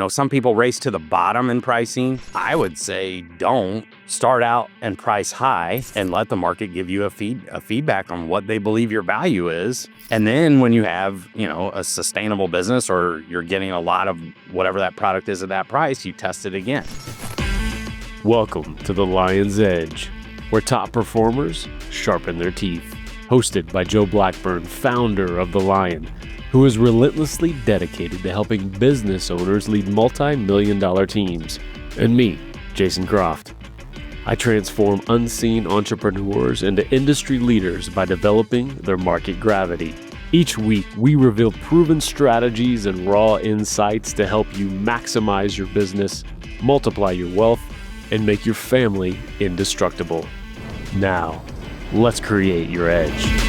some people race to the bottom in pricing. I would say don't start out and price high and let the market give you a feedback on what they believe your value is. And then when you have, a sustainable business or you're getting a lot of whatever that product is at that price, you test it again. Welcome to the Lion's Edge, where top performers sharpen their teeth. Hosted by Joe Blackburn, founder of The Lion, who is relentlessly dedicated to helping business owners lead multi-million-dollar teams. And me, Jason Croft. I transform unseen entrepreneurs into industry leaders by developing their market gravity. Each week, we reveal proven strategies and raw insights to help you maximize your business, multiply your wealth, and make your family indestructible. Now, let's create your edge.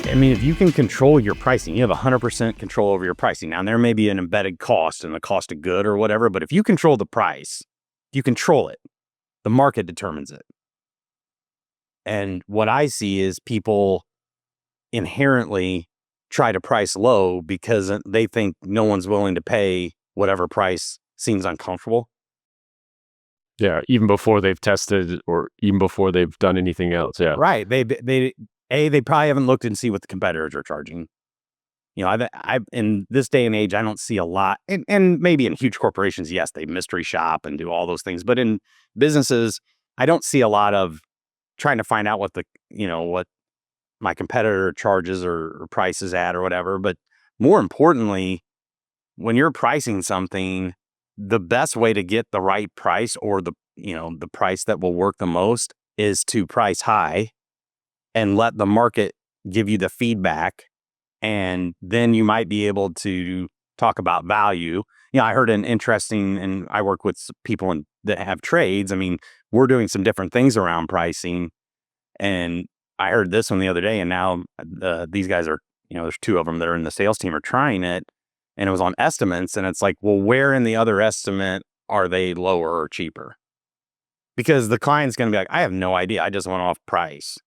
If you can control your pricing, you have 100% control over your pricing. Now, there may be an embedded cost and the cost of good or whatever, but if you control the price, you control it. The market determines it. And what I see is people inherently try to price low because they think no one's willing to pay whatever price seems uncomfortable. Yeah, even before they've tested or even before they've done anything else. Yeah, right. They probably haven't looked and see what the competitors are charging. I in this day and age, I don't see a lot, and maybe in huge corporations, yes, they mystery shop and do all those things. But in businesses, I don't see a lot of trying to find out what what my competitor charges or prices at or whatever. But more importantly, when you're pricing something, the best way to get the right price or the price that will work the most is to price high and let the market give you the feedback. And then you might be able to talk about value. I heard an interesting, and I work with people that have trades. We're doing some different things around pricing. And I heard this one the other day, and now these guys are, there's two of them that are in the sales team are trying it. And it was on estimates. And it's like, well, where in the other estimate are they lower or cheaper? Because the client's going to be like, I have no idea. I just went off price.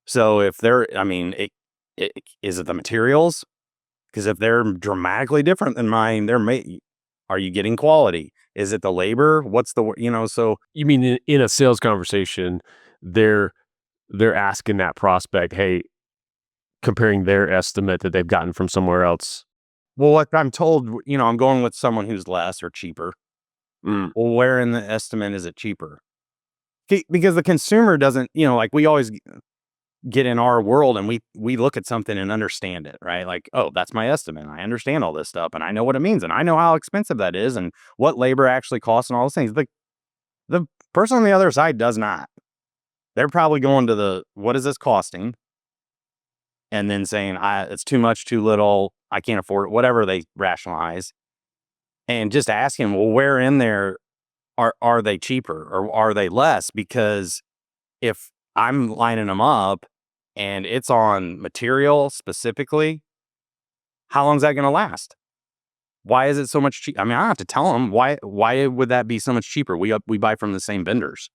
So if they're, is it the materials? Because if they're dramatically different than mine, are you getting quality? Is it the labor? What's the, so. You mean in a sales conversation, they're asking that prospect, hey, comparing their estimate that they've gotten from somewhere else. Well, what I'm told, I'm going with someone who's less or cheaper. Well, where in the estimate is it cheaper? Because the consumer doesn't, we always get in our world and we look at something and understand it, right? Like, oh, that's my estimate. I understand all this stuff and I know what it means and I know how expensive that is and what labor actually costs and all those things. The person on the other side does not. They're probably going to what is this costing? And then saying, it's too much, too little, I can't afford it, whatever they rationalize. And just asking, well, where in there are they cheaper or are they less? Because if I'm lining them up and it's on material specifically, how long is that going to last? Why is it so much cheap? I don't have to tell them why would that be so much cheaper? We buy from the same vendors.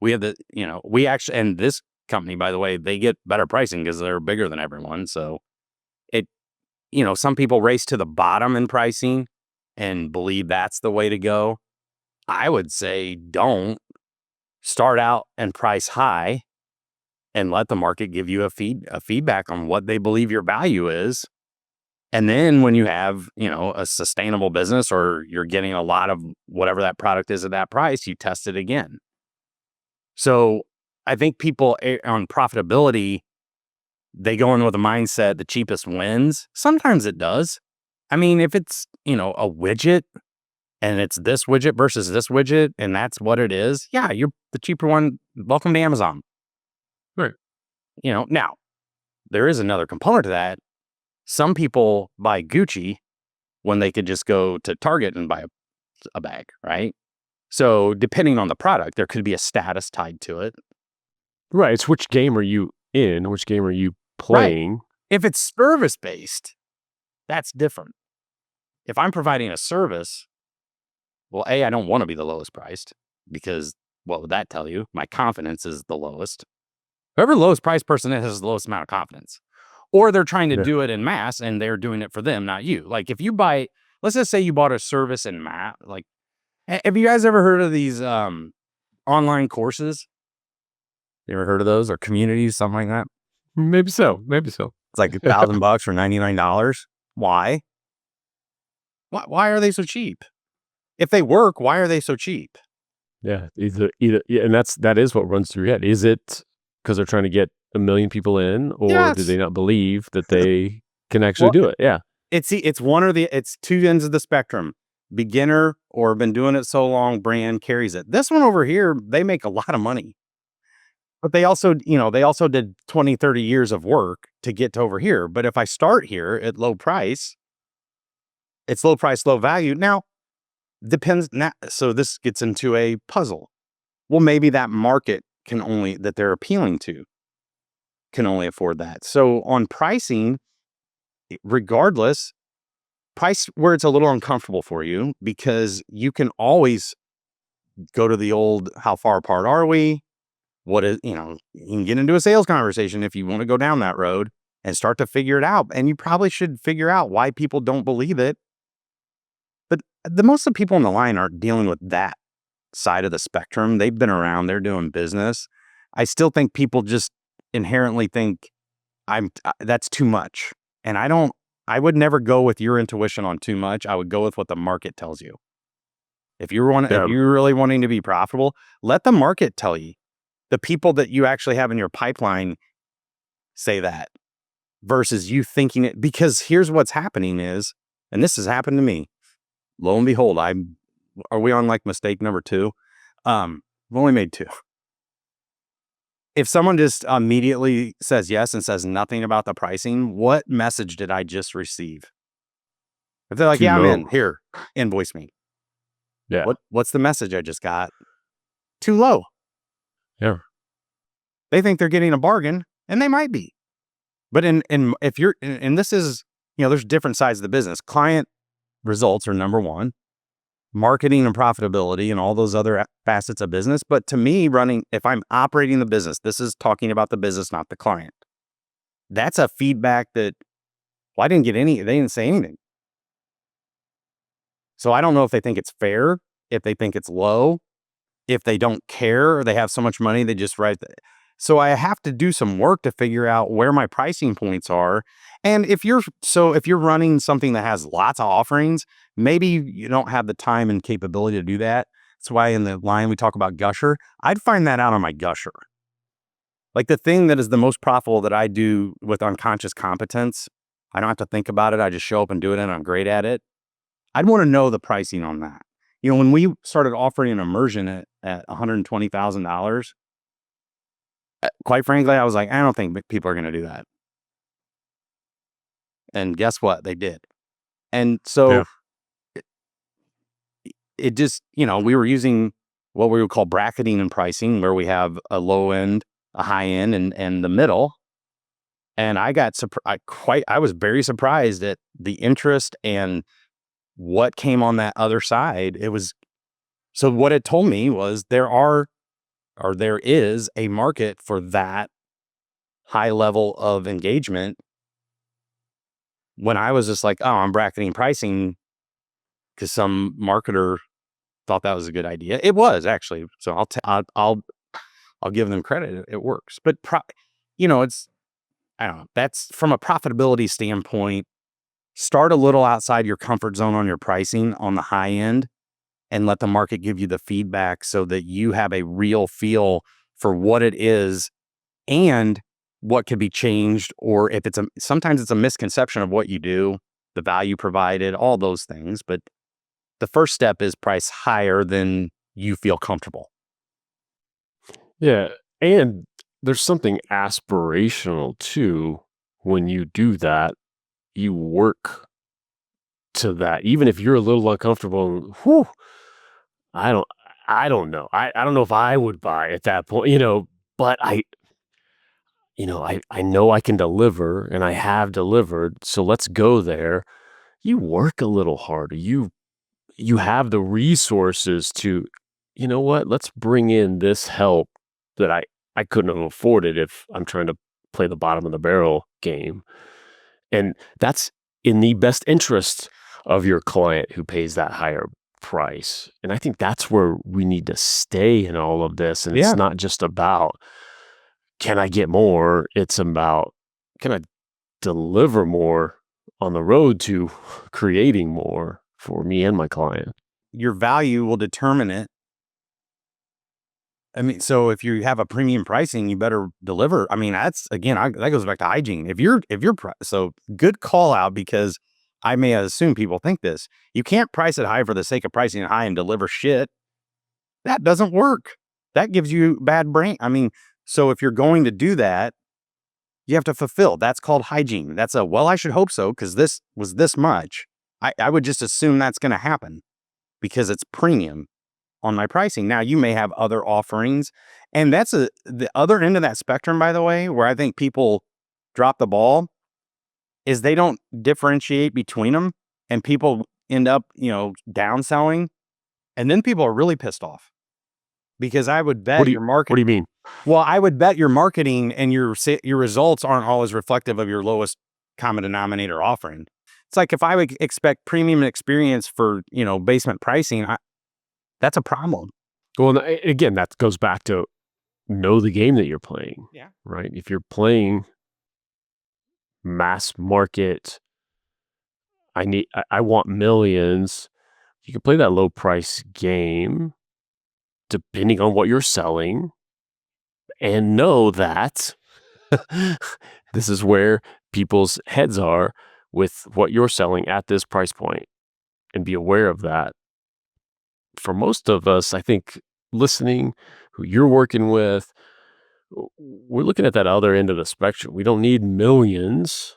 We have we actually, and this company, by the way, they get better pricing because they're bigger than everyone. So some people race to the bottom in pricing and believe that's the way to go. I would say don't start out and price high and let the market give you a feedback on what they believe your value is. And then when you have, a sustainable business or you're getting a lot of whatever that product is at that price, you test it again. So I think people on profitability, they go in with a mindset, the cheapest wins. Sometimes it does. If it's, a widget and it's this widget versus this widget and that's what it is, yeah, you're the cheaper one. Welcome to Amazon. Right. Now there is another component to that. Some people buy Gucci when they could just go to Target and buy a bag, right? So depending on the product, there could be a status tied to it. Right. It's which game are you in? Which game are you playing? Right. If it's service-based, that's different. If I'm providing a service, well, I don't want to be the lowest priced because what would that tell you? My confidence is the lowest. Whoever the lowest priced person is has the lowest amount of confidence. Or they're trying to do it in mass and they're doing it for them, not you. Like if you buy, let's just say you bought a service in mass. Like, have you guys ever heard of these online courses? You ever heard of those, or communities, something like that? Maybe so. It's like $1,000 for $99. Why? Why are they so cheap? If they work, why are they so cheap? Yeah, either, and that is what runs through your head. Is it because they're trying to get 1 million people in, or do they not believe that they can actually do it? Yeah, it's two ends of the spectrum. Beginner or been doing it so long, brand carries it. This one over here, they make a lot of money. But they also did 20, 30 years of work to get to over here. But if I start here at low price, it's low price, low value. Now, depends. So this gets into a puzzle. Well, maybe that market that they're appealing to can only afford that. So on pricing, regardless, price where it's a little uncomfortable for you, because you can always go to the old, how far apart are we? You can get into a sales conversation if you want to go down that road and start to figure it out. And you probably should figure out why people don't believe it. But most of the people on the line aren't dealing with that side of the spectrum. They've been around, they're doing business. I still think people just inherently think that's too much. And I would never go with your intuition on too much. I would go with what the market tells you. If you're really wanting to be profitable, let the market tell you. The people that you actually have in your pipeline say that, versus you thinking it. Because here's what's happening is, and this has happened to me. Lo and behold, are we on like mistake number 2? I've only made 2. If someone just immediately says yes and says nothing about the pricing, what message did I just receive? If they're like, I'm in, here, invoice me. Yeah. What's the message I just got? Too low. Yeah. They think they're getting a bargain, and they might be. But if you're, and this is, there's different sides of the business. Client results are number 1. Marketing and profitability and all those other facets of business. But to me, if I'm operating the business, this is talking about the business, not the client. That's a feedback that, I didn't get they didn't say anything. So I don't know if they think it's fair, if they think it's low, if they don't care, or they have so much money, they just write that. So I have to do some work to figure out where my pricing points are. And if you're running something that has lots of offerings, maybe you don't have the time and capability to do that. That's why in the line we talk about Gusher. I'd find that out on my Gusher. Like the thing that is the most profitable that I do with unconscious competence, I don't have to think about it. I just show up and do it, and I'm great at it. I'd want to know the pricing on that. When we started offering an immersion at $120,000, quite frankly, I was like, I don't think people are going to do that. And guess what? They did. And so it just, we were using what we would call bracketing and pricing, where we have a low end, a high end, and the middle. And I was very surprised at the interest and what came on that other side. So what it told me was there is a market for that high level of engagement. When I was just like, oh, I'm bracketing pricing because some marketer thought that was a good idea. It was actually. So I'll give them credit. It works. But it's, I don't know. That's from a profitability standpoint. Start a little outside your comfort zone on your pricing on the high end, and let the market give you the feedback so that you have a real feel for what it is and what could be changed, or if sometimes it's a misconception of what you do, the value provided, all those things. But the first step is price higher than you feel comfortable. Yeah. And there's something aspirational too. When you do that, you work to that. Even if you're a little uncomfortable, I don't know. I don't know if I would buy at that point, but I know I can deliver, and I have delivered. So let's go there. You work a little harder. You have the resources to, let's bring in this help that I couldn't have afforded if I'm trying to play the bottom of the barrel game. And that's in the best interest of your client who pays that higher price. And I think that's where we need to stay in all of this. And Yeah. it's not just about, can I get more? It's about, can I deliver more on the road to creating more for me and my client? Your value will determine it. I mean, so if you have a premium pricing, you better deliver. I mean, that's again, that goes back to hygiene. So good call out, because I may assume people think this. You can't price it high for the sake of pricing it high and deliver shit. That doesn't work. That gives you bad brain. I mean, so if you're going to do that, you have to fulfill. That's called hygiene. That's well, I should hope so, because this was this much. I would just assume that's going to happen because it's premium on my pricing. Now, you may have other offerings, and that's the other end of that spectrum, by the way, where I think people drop the ball, is they don't differentiate between them, and people end up, downselling, and then people are really pissed off, because I would bet your What do you mean? well, I would bet your marketing and your results aren't always reflective of your lowest common denominator offering. It's like if I would expect premium experience for, basement pricing, that's a problem. Well, again, that goes back to know the game that you're playing. Yeah. Right? If you're playing mass market, I want millions, you can play that low price game depending on what you're selling, and know that this is where people's heads are with what you're selling at this price point, and be aware of that. For most of us, I think, listening, who you're working with, we're looking at that other end of the spectrum. We don't need millions.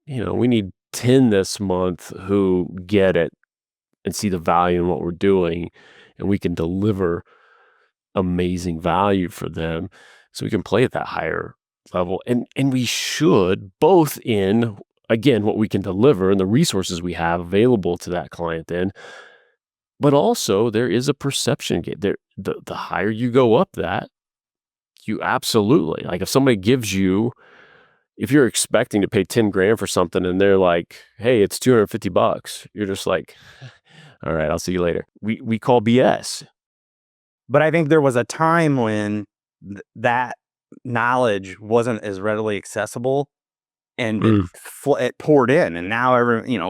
We need 10 this month who get it and see the value in what we're doing, and we can deliver amazing value for them, so we can play at that higher level. And we should, both in, again, what we can deliver and the resources we have available to that client then, but also there is a perception game. The higher you go up that, you absolutely, like, if somebody gives you, if you're expecting to pay 10 grand for something and they're like, hey, it's $250, you're just like, all right, I'll see you later. We call BS. But I think there was a time when that knowledge wasn't as readily accessible, and it poured in. And now,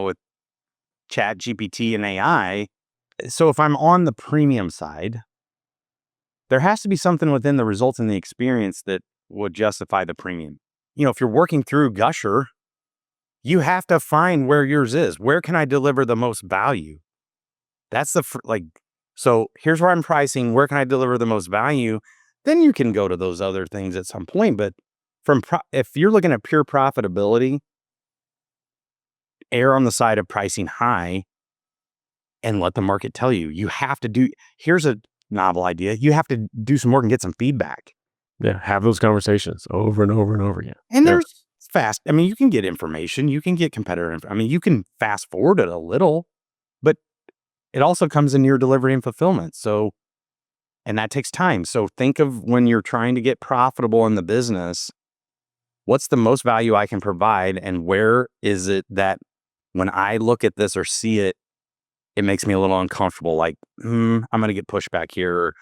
with Chat GPT and AI, so if I'm on the premium side, there has to be something within the results and the experience that would justify the premium. If you're working through Gusher, you have to find where yours is. Where can I deliver the most value? That's so here's where I'm pricing. Where can I deliver the most value? Then you can go to those other things at some point. But if you're looking at pure profitability, err on the side of pricing high and let the market tell you. You have to do, here's a novel idea. You have to do some work and get some feedback. Yeah, have those conversations over and over and over again. And there's you can get information, you can get competitor you can fast forward it a little, but it also comes in your delivery and fulfillment. So, and that takes time. So think of, when you're trying to get profitable in the business, what's the most value I can provide, and where is it that when I look at this or see it, it makes me a little uncomfortable, like, I'm going to get pushback here. Or,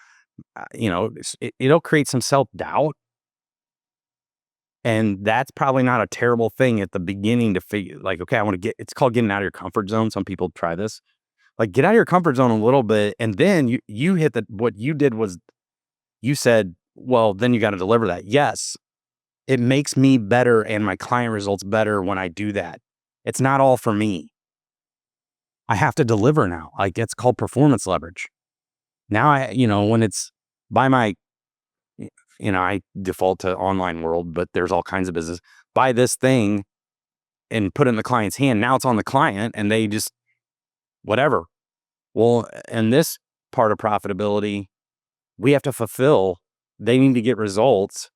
it'll create some self-doubt. And that's probably not a terrible thing at the beginning to figure, like, okay, it's called getting out of your comfort zone. Some people try this, like, get out of your comfort zone a little bit. And then you hit what you did was, you said, well, then you got to deliver that. Yes. It makes me better and my client results better when I do that. It's not all for me. I have to deliver now. Like, it's called performance leverage. Now when it's by my, I default to online world, but there's all kinds of business. Buy this thing and put it in the client's hand. Now it's on the client, and they just, whatever. Well, in this part of profitability, we have to fulfill. They need to get results.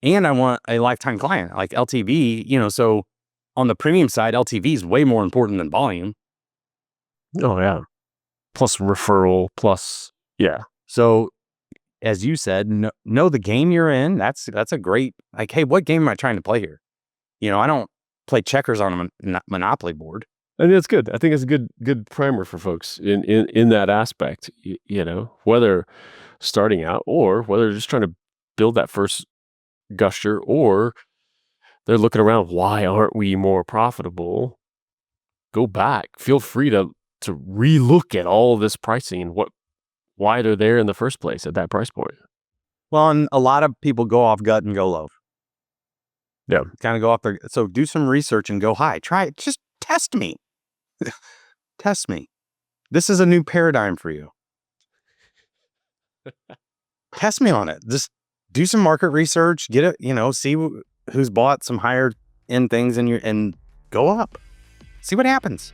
And I want a lifetime client, like LTV, so on the premium side, LTV is way more important than volume. Oh, yeah. Plus referral, plus, yeah. So, as you said, know the game you're in. That's a great, like, hey, what game am I trying to play here? I don't play checkers on a Monopoly board. And that's good. I think it's a good primer for folks in that aspect, whether starting out or whether they're just trying to build that first gusher, or they're looking around, why aren't we more profitable? Go back. Feel free to relook at all of this pricing and why they're there in the first place at that price point. Well, and a lot of people go off gut and go low. Yeah. Kind of go off there. So do some research and go high. Try it. Just test me. Test me. This is a new paradigm for you. Test me on it. Just do some market research. Get it, see who's bought some higher end things and go up. See what happens.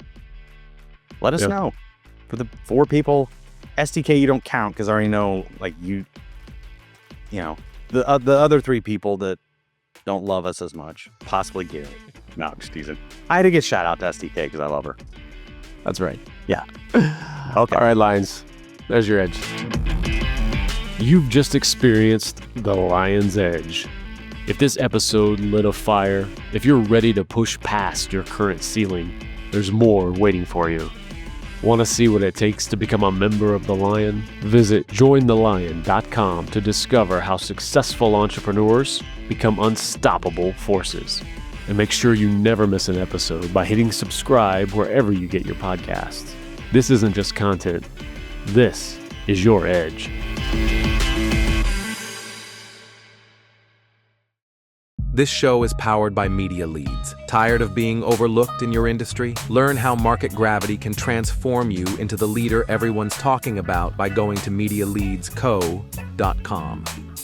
Let us know. For the 4 people, SDK you don't count because I already know, like, the other 3 people that don't love us as much, possibly Gary. No, I'm just teasing. I had to get shout out to SDK because I love her. That's right. Yeah. Okay. All right, Lions. There's your edge. You've just experienced the Lion's Edge. If this episode lit a fire, if you're ready to push past your current ceiling, there's more waiting for you. Want to see what it takes to become a member of the Lion? Visit jointhelion.com to discover how successful entrepreneurs become unstoppable forces. And make sure you never miss an episode by hitting subscribe wherever you get your podcasts. This isn't just content. This is your edge. This show is powered by Media Leads. Tired of being overlooked in your industry? Learn how market gravity can transform you into the leader everyone's talking about by going to MediaLeadsCo.com.